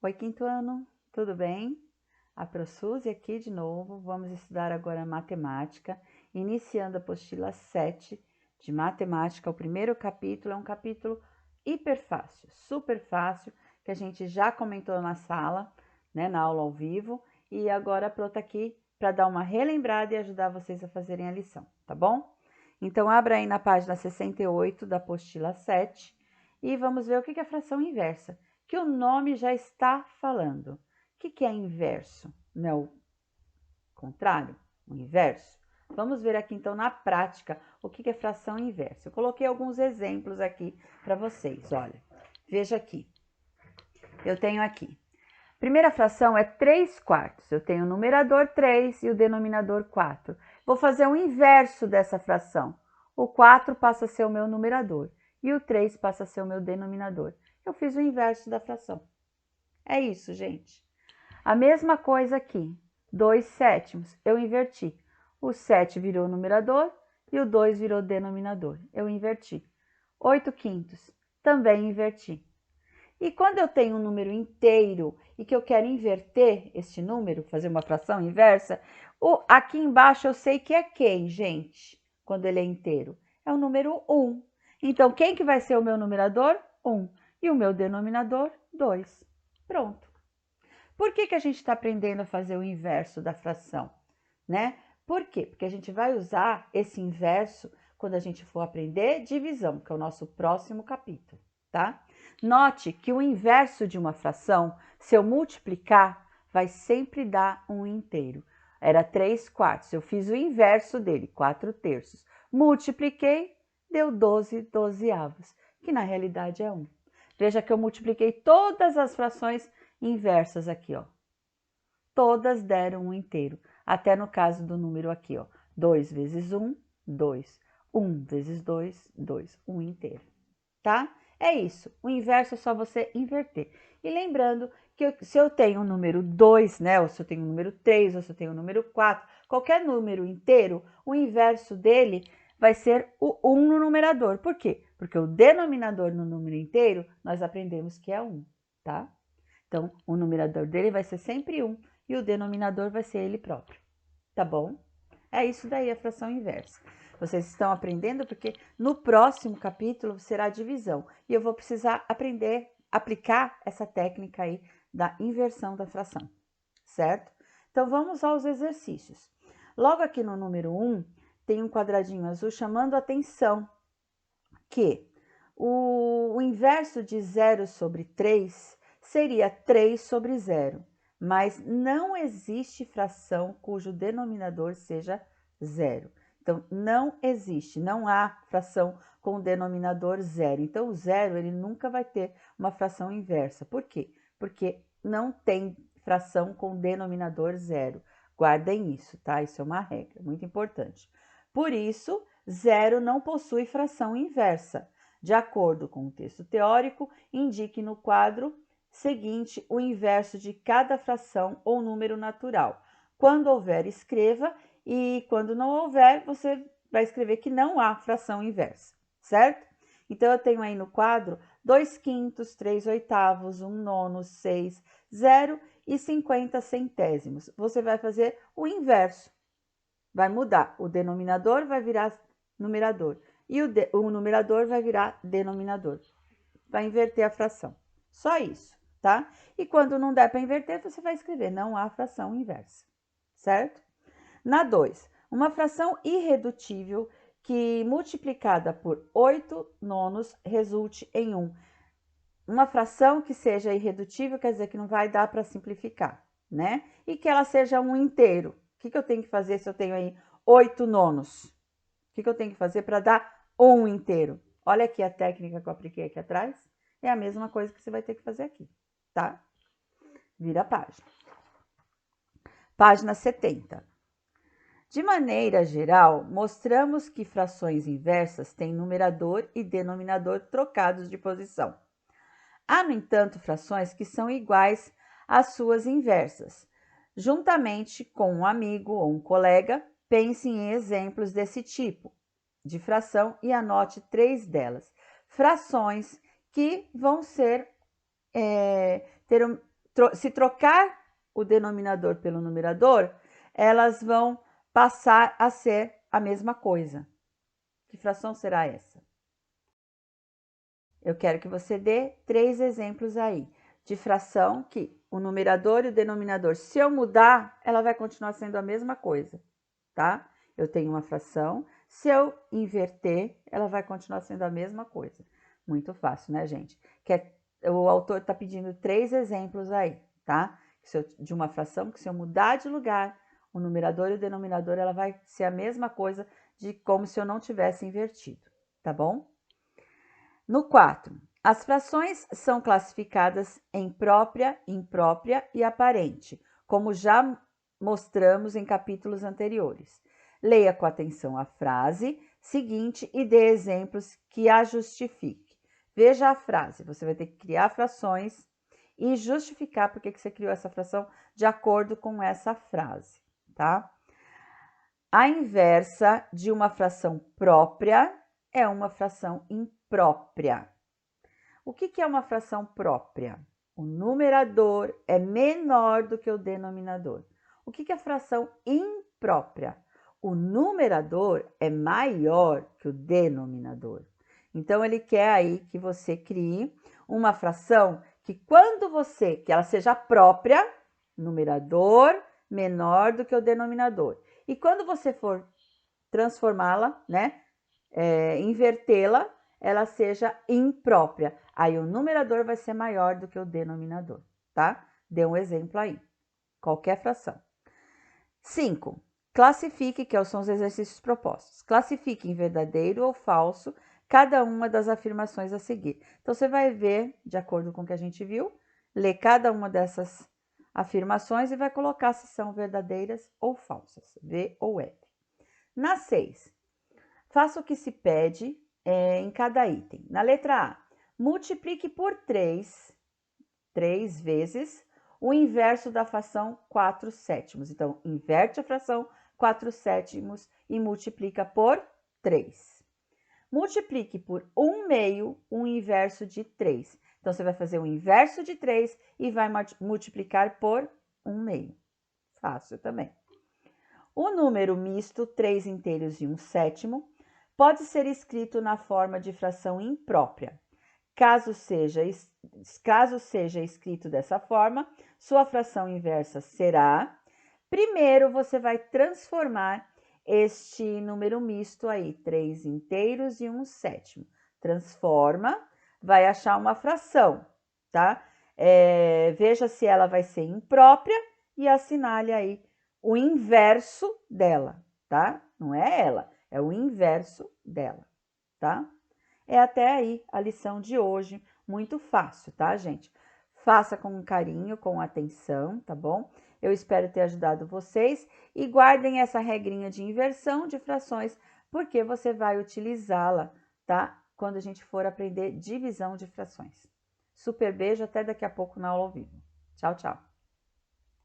Oi, quinto ano, tudo bem? A ProSuzy aqui de novo. Vamos estudar agora matemática, iniciando a apostila 7 de matemática. O primeiro capítulo é um capítulo hiper fácil, super fácil, que a gente já comentou na sala, né, na aula ao vivo, e agora a Pro tá aqui para dar uma relembrada e ajudar vocês a fazerem a lição, tá bom? Então, abra aí na página 68 da apostila 7 e vamos ver o que é fração inversa, que o nome já está falando. O que é inverso? Não é o contrário? O inverso? Vamos ver aqui então na prática o que é fração inversa. Eu coloquei alguns exemplos aqui para vocês, olha. Veja aqui. Eu tenho aqui. Primeira fração é 3 quartos. Eu tenho o numerador 3 e o denominador 4. Vou fazer o inverso dessa fração. O 4 passa a ser o meu numerador e o 3 passa a ser o meu denominador. Eu fiz o inverso da fração. É isso, gente. A mesma coisa aqui. 2 sétimos, eu inverti. O 7 virou numerador e o 2 virou denominador. Eu inverti. 8 quintos, também inverti. E quando eu tenho um número inteiro e que eu quero inverter este número, fazer uma fração inversa, aqui embaixo eu sei que é quem, gente? Quando ele é inteiro. É o número 1. Então, quem que vai ser o meu numerador? 1. E o meu denominador? 2. Pronto. Por que a gente está aprendendo a fazer o inverso da fração, né? Por quê? Porque a gente vai usar esse inverso quando a gente for aprender divisão, que é o nosso próximo capítulo, tá? Note que o inverso de uma fração, se eu multiplicar, vai sempre dar um inteiro. Era 3 quartos, eu fiz o inverso dele, 4 terços. Multipliquei, deu 12 dozeavos, que na realidade é 1. Veja que eu multipliquei todas as frações inversas aqui, ó. Todas deram um inteiro, até no caso do número aqui, ó. 2 vezes 1, 2. 1 vezes 2, 2. 1 inteiro, tá? É isso. O inverso é só você inverter. E lembrando que se eu tenho o número 2, né, ou se eu tenho o número 3, ou se eu tenho o número 4, qualquer número inteiro, o inverso dele vai ser o 1 no numerador. Por quê? Porque o denominador no número inteiro, nós aprendemos que é 1, tá? Então, o numerador dele vai ser sempre 1 e o denominador vai ser ele próprio, tá bom? É isso daí a fração inversa. Vocês estão aprendendo porque no próximo capítulo será a divisão e eu vou precisar aprender, aplicar essa técnica aí da inversão da fração, certo? Então, vamos aos exercícios. Logo aqui no número 1, tem um quadradinho azul chamando a atenção que o inverso de 0 sobre 3 seria 3 sobre 0, mas não existe fração cujo denominador seja 0. Então, não existe, não há fração com denominador 0. Então, o 0 ele nunca vai ter uma fração inversa. Por quê? Porque não tem fração com denominador 0. Guardem isso, tá? Isso é uma regra muito importante. Por isso, 0 não possui fração inversa. De acordo com o texto teórico, indique no quadro seguinte o inverso de cada fração ou número natural. Quando houver, escreva, e quando não houver, você vai escrever que não há fração inversa, certo? Então, eu tenho aí no quadro 2 quintos, 3 oitavos, 1 nono, 6, 0 e 50 centésimos. Você vai fazer o inverso. Vai mudar. O denominador vai virar numerador e o numerador vai virar denominador. Vai inverter a fração. Só isso, tá? E quando não der para inverter, você vai escrever não há fração inversa, certo? Na 2, uma fração irredutível que multiplicada por 8 nonos resulte em 1. Uma fração que seja irredutível quer dizer que não vai dar para simplificar, né? E que ela seja um inteiro. O que eu tenho que fazer se eu tenho aí 8 nonos? O que eu tenho que fazer para dar um inteiro? Olha aqui a técnica que eu apliquei aqui atrás. É a mesma coisa que você vai ter que fazer aqui, tá? Vira a página. Página 70. De maneira geral, mostramos que frações inversas têm numerador e denominador trocados de posição. Há, no entanto, frações que são iguais às suas inversas. Juntamente com um amigo ou um colega, pense em exemplos desse tipo de fração e anote 3 delas. Frações que vão ser ter se trocar o denominador pelo numerador, elas vão passar a ser a mesma coisa. Que fração será essa? Eu quero que você dê 3 exemplos aí de fração que o numerador e o denominador, se eu mudar, ela vai continuar sendo a mesma coisa, tá? Eu tenho uma fração, se eu inverter, ela vai continuar sendo a mesma coisa. Muito fácil, né, gente? O autor está pedindo 3 exemplos aí, tá? De uma fração que se eu mudar de lugar, o numerador e o denominador, ela vai ser a mesma coisa de como se eu não tivesse invertido, tá bom? No 4, as frações são classificadas em própria, imprópria e aparente, como já mostramos em capítulos anteriores. Leia com atenção a frase seguinte e dê exemplos que a justifique. Veja a frase, você vai ter que criar frações e justificar por que você criou essa fração de acordo com essa frase, tá? A inversa de uma fração própria é uma fração imprópria. O que é uma fração própria? O numerador é menor do que o denominador. O que é fração imprópria? O numerador é maior que o denominador. Então, ele quer aí que você crie uma fração que que ela seja própria, numerador menor do que o denominador. E quando você for transformá-la, né, invertê-la, ela seja imprópria. Aí o numerador vai ser maior do que o denominador, tá? Dê um exemplo aí. Qualquer fração. 5. Classifique, que são os exercícios propostos. Classifique em verdadeiro ou falso cada uma das afirmações a seguir. Então, você vai ver, de acordo com o que a gente viu, ler cada uma dessas afirmações e vai colocar se são verdadeiras ou falsas, V ou F. Na 6, faça o que se pede em cada item. Na letra A, multiplique por 3 vezes o inverso da fração 4/7. Então, inverte a fração 4/7 e multiplica por 3. Multiplique por 1/2 o inverso de 3. Então, você vai fazer o inverso de 3 e vai multiplicar por 1/2. Fácil também. O número misto, 3 inteiros e 1/7, pode ser escrito na forma de fração imprópria. Caso seja escrito dessa forma, sua fração inversa será... Primeiro, você vai transformar este número misto aí, 3 inteiros e 1/7. Transforma, vai achar uma fração, tá? Veja se ela vai ser imprópria e assinale aí o inverso dela, tá? Não é ela, é o inverso dela, tá? É até aí a lição de hoje, muito fácil, tá, gente? Faça com carinho, com atenção, tá bom? Eu espero ter ajudado vocês e guardem essa regrinha de inversão de frações, porque você vai utilizá-la, tá? Quando a gente for aprender divisão de frações. Super beijo, até daqui a pouco na aula ao vivo. Tchau, tchau.